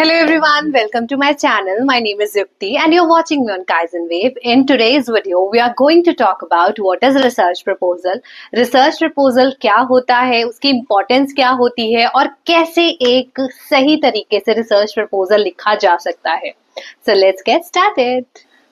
Hello everyone, welcome to my channel. My name is Yukti and you're watching me on Kaizen Wave. In today's video, we are going to talk about what is research proposal. Research proposal क्या होता है, उसकी importance क्या होती है और कैसे एक सही तरीके से research proposal लिखा जा सकता है. So let's get started.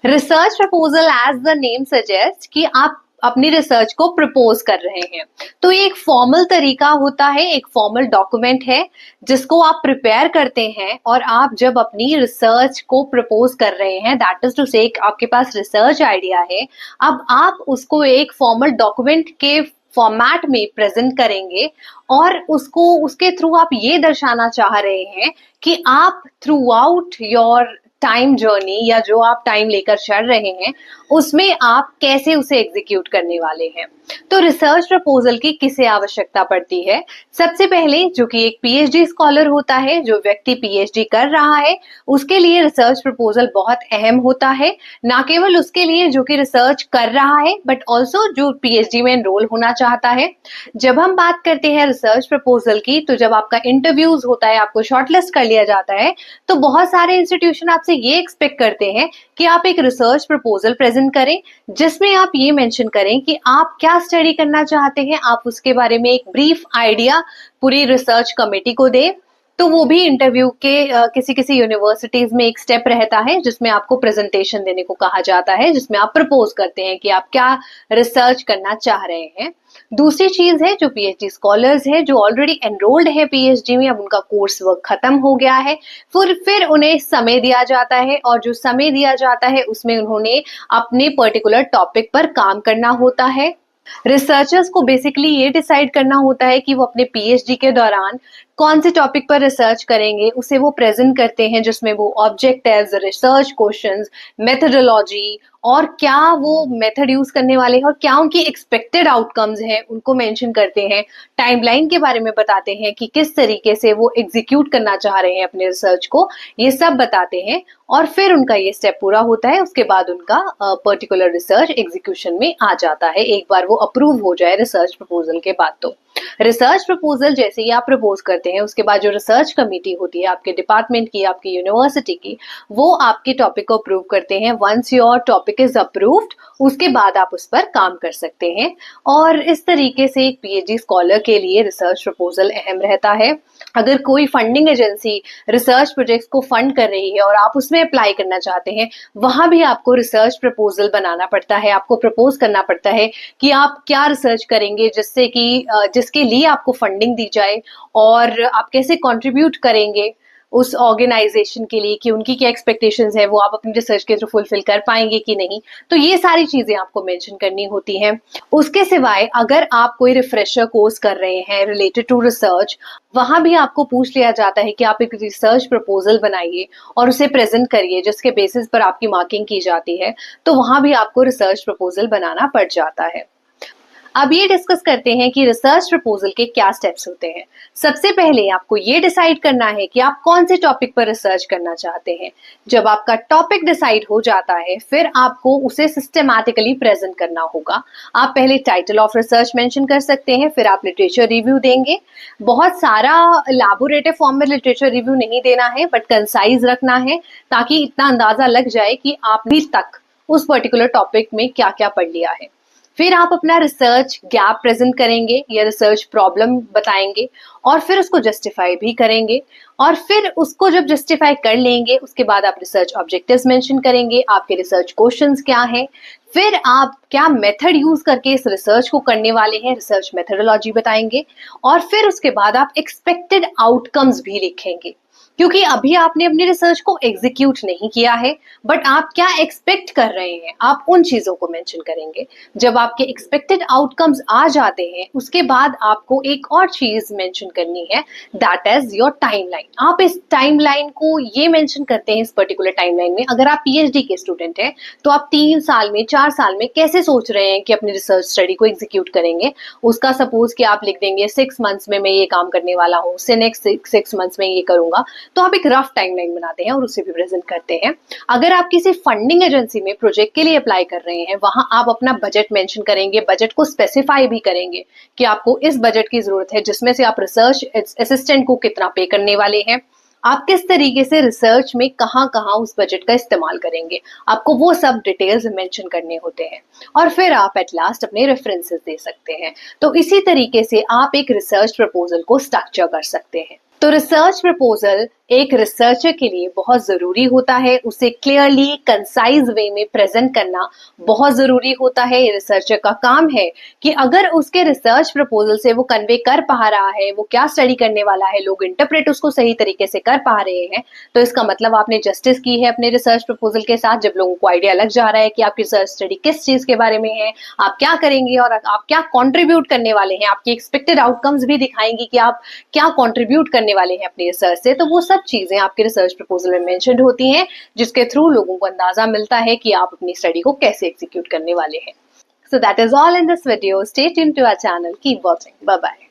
Research proposal as the name suggests कि आप अपनी रिसर्च को प्रपोज कर रहे हैं, तो ये एक फॉर्मल तरीका होता है, एक फॉर्मल डॉक्यूमेंट है जिसको आप प्रिपेयर करते हैं और आप जब अपनी रिसर्च को प्रपोज कर रहे हैं, दैट इज टू से आपके पास रिसर्च आइडिया है, अब आप उसको एक फॉर्मल डॉक्यूमेंट के फॉर्मेट में प्रेजेंट करेंगे और उसको उसके थ्रू आप ये दर्शाना चाह रहे हैं कि आप through out your time journey या जो आप टाइम लेकर चल रहे हैं उसमें आप कैसे उसे एग्जीक्यूट करने वाले हैं. तो रिसर्च प्रपोजल की किसे आवश्यकता पड़ती है? सबसे पहले जो कि एक पीएचडी स्कॉलर होता है, जो व्यक्ति पीएचडी कर रहा है, उसके लिए रिसर्च प्रपोजल बहुत अहम होता है. ना केवल उसके लिए जो कि रिसर्च कर रहा है बट ऑल्सो जो पीएचडी में एनरोल होना चाहता है. जब हम बात करते हैं रिसर्च प्रपोजल की, तो जब आपका इंटरव्यूज होता है, आपको शॉर्टलिस्ट कर लिया जाता है, तो बहुत सारे इंस्टीट्यूशन आपसे ये एक्सपेक्ट करते हैं कि आप एक रिसर्च प्रपोजल प्रेजेंट करें जिसमें आप ये मेंशन करें कि आप क्या स्टडी करना चाहते हैं, आप उसके बारे में एक ब्रीफ आइडिया पूरी रिसर्च कमेटी को दें. तो वो भी इंटरव्यू के किसी यूनिवर्सिटीज में एक स्टेप रहता है जिसमें आपको प्रेजेंटेशन देने को कहा जाता है, जिसमें आप प्रपोज करते हैं कि आप क्या रिसर्च करना चाह रहे हैं. दूसरी चीज है जो पीएचडी स्कॉलर्स है, जो ऑलरेडी एनरोल्ड है पीएचडी में, अब उनका कोर्स वर्क खत्म हो गया है, फिर उन्हें समय दिया जाता है और जो समय दिया जाता है उसमें उन्होंने अपने पर्टिकुलर टॉपिक पर काम करना होता है. रिसर्चर्स को बेसिकली ये डिसाइड करना होता है कि वो अपने पीएचडी के दौरान कौन से टॉपिक पर रिसर्च करेंगे, उसे वो प्रेजेंट करते हैं जिसमें वो ऑब्जेक्टिव्स, रिसर्च क्वेश्चंस, मेथोडोलॉजी और क्या वो मेथड यूज करने वाले हैं और क्या उनकी एक्सपेक्टेड आउटकम्स हैं उनको मेंशन करते हैं. टाइमलाइन के बारे में बताते हैं कि किस तरीके से वो एग्जीक्यूट करना चाह रहे हैं अपने रिसर्च को, ये सब बताते हैं और फिर उनका ये स्टेप पूरा होता है. उसके बाद उनका पर्टिकुलर रिसर्च एग्जीक्यूशन में आ जाता है, एक बार वो अप्रूव हो जाए रिसर्च प्रपोजल के बाद. तो रिसर्च प्रपोजल जैसे ही आप प्रपोज करते हैं, उसके बाद जो रिसर्च कमेटी होती है आपके डिपार्टमेंट की, आपकी यूनिवर्सिटी की, वो आपके टॉपिक को अप्रूव करते हैं. Once your topic is approved, उसके बाद आप उस पर काम कर सकते हैं. और इस तरीके से एक पीएचडी स्कॉलर के लिए रिसर्च प्रपोजल अहम रहता है. अगर कोई फंडिंग एजेंसी रिसर्च प्रोजेक्ट्स को फंड कर रही है और आप उसमें अप्लाई करना चाहते हैं, वहां भी आपको रिसर्च प्रपोजल बनाना पड़ता है, आपको प्रपोज करना पड़ता है कि आप क्या रिसर्च करेंगे जिससे कि जिसके लिए आपको फंडिंग दी जाए और आप कैसे कंट्रीब्यूट करेंगे उस ऑर्गेनाइजेशन के लिए, कि उनकी क्या एक्सपेक्टेशंस है, वो आप अपनी रिसर्च के थ्रू फुलफिल कर पाएंगे कि नहीं. तो ये सारी चीजें आपको मेंशन करनी होती हैं. उसके सिवाय अगर आप कोई रिफ्रेशर कोर्स कर रहे हैं रिलेटेड टू रिसर्च, वहां भी आपको पूछ लिया जाता है कि आप एक रिसर्च प्रपोजल बनाइए और उसे प्रेजेंट करिए जिसके बेसिस पर आपकी मार्किंग की जाती है. तो वहां भी आपको रिसर्च प्रपोजल बनाना पड़ जाता है. अब ये डिस्कस करते हैं कि रिसर्च प्रपोजल के क्या स्टेप्स होते हैं. सबसे पहले आपको ये डिसाइड करना है कि आप कौन से टॉपिक पर रिसर्च करना चाहते हैं. जब आपका टॉपिक डिसाइड हो जाता है, फिर आपको उसे सिस्टेमैटिकली प्रेजेंट करना होगा. आप पहले टाइटल ऑफ रिसर्च मेंशन कर सकते हैं, फिर आप लिटरेचर रिव्यू देंगे. बहुत सारा इलैबोरेटिव फॉर्म में लिटरेचर रिव्यू नहीं देना है, बट कंसाइज रखना है ताकि इतना अंदाजा लग जाए कि आपने तक उस पर्टिकुलर टॉपिक में क्या क्या पढ़ लिया है. फिर आप अपना रिसर्च गैप प्रेजेंट करेंगे या रिसर्च प्रॉब्लम बताएंगे और फिर उसको जस्टिफाई भी करेंगे. और फिर उसको जब जस्टिफाई कर लेंगे, उसके बाद आप रिसर्च ऑब्जेक्टिव्स मेंशन करेंगे, आपके रिसर्च क्वेश्चंस क्या हैं, फिर आप क्या मेथड यूज करके इस रिसर्च को करने वाले हैं, रिसर्च मेथोडोलॉजी बताएंगे. और फिर उसके बाद आप एक्सपेक्टेड आउटकम्स भी लिखेंगे, क्योंकि अभी आपने अपनी रिसर्च को एग्जीक्यूट नहीं किया है, बट आप क्या एक्सपेक्ट कर रहे हैं, आप उन चीजों को मेंशन करेंगे. जब आपके एक्सपेक्टेड आउटकम्स आ जाते हैं, उसके बाद आपको एक और चीज मेंशन करनी है, दैट इज योर टाइमलाइन. आप इस टाइमलाइन को ये मेंशन करते हैं इस पर्टिकुलर टाइमलाइन में. अगर आप पीएचडी के स्टूडेंट हैं तो आप 3 साल में, 4 साल में कैसे सोच रहे हैं कि अपनी रिसर्च स्टडी को एग्जीक्यूट करेंगे. उसका सपोज कि आप लिख देंगे 6 मंथ्स में मैं ये काम करने वाला हूँ, उससे नेक्स्ट 6 मंथ्स में ये करूंगा. तो आप एक रफ टाइमलाइन बनाते हैं और उसे भी प्रेजेंट करते हैं. अगर आप किसी फंडिंग एजेंसी में प्रोजेक्ट के लिए अप्लाई कर रहे हैं, वहां आप अपना बजट मेंशन करेंगे, बजट को स्पेसिफाई भी करेंगे कि आपको इस बजट की जरूरत है जिसमें से आप रिसर्च असिस्टेंट को कितना पे करने वाले हैं. आप किस तरीके से रिसर्च में कहाँ कहाँ उस बजट का इस्तेमाल करेंगे, आपको वो सब डिटेल्स मेंशन करने होते हैं। और फिर आप एट लास्ट अपने रेफरेंसेस दे सकते हैं। तो इसी तरीके से आप एक रिसर्च प्रपोजल को स्ट्रक्चर कर सकते हैं। तो रिसर्च प्रपोजल एक रिसर्चर के लिए बहुत जरूरी होता है, उसे क्लियरली कंसाइज वे में प्रेजेंट करना बहुत जरूरी होता है। रिसर्चर का काम है कि अगर उसके रिसर्च प्रपोजल से वो कन्वे कर पा रहा है वो क्या स्टडी करने वाला है, लोग इंटरप्रेट उसको सही तरीके से कर पा रहे हैं, तो इसका मतलब आपने जस्टिस की है अपने रिसर्च प्रपोजल के साथ। जब लोगों को आइडिया लग जा रहा है कि आपकी रिसर्च स्टडी किस चीज के बारे में है, आप क्या करेंगे और आप क्या कॉन्ट्रीब्यूट करने वाले हैं, आपकी एक्सपेक्टेड आउटकम्स भी दिखाएंगी कि आप क्या कॉन्ट्रीब्यूट करने वाले हैं अपनी रिसर्च से, तो वो सब चीजें आपके रिसर्च प्रपोजल में मेंशन्ड होती हैं, जिसके थ्रू लोगों को अंदाजा मिलता है कि आप अपनी स्टडी को कैसे एग्जीक्यूट करने वाले हैं। So that is all in this video. Stay tuned to our channel. Keep watching. Bye bye.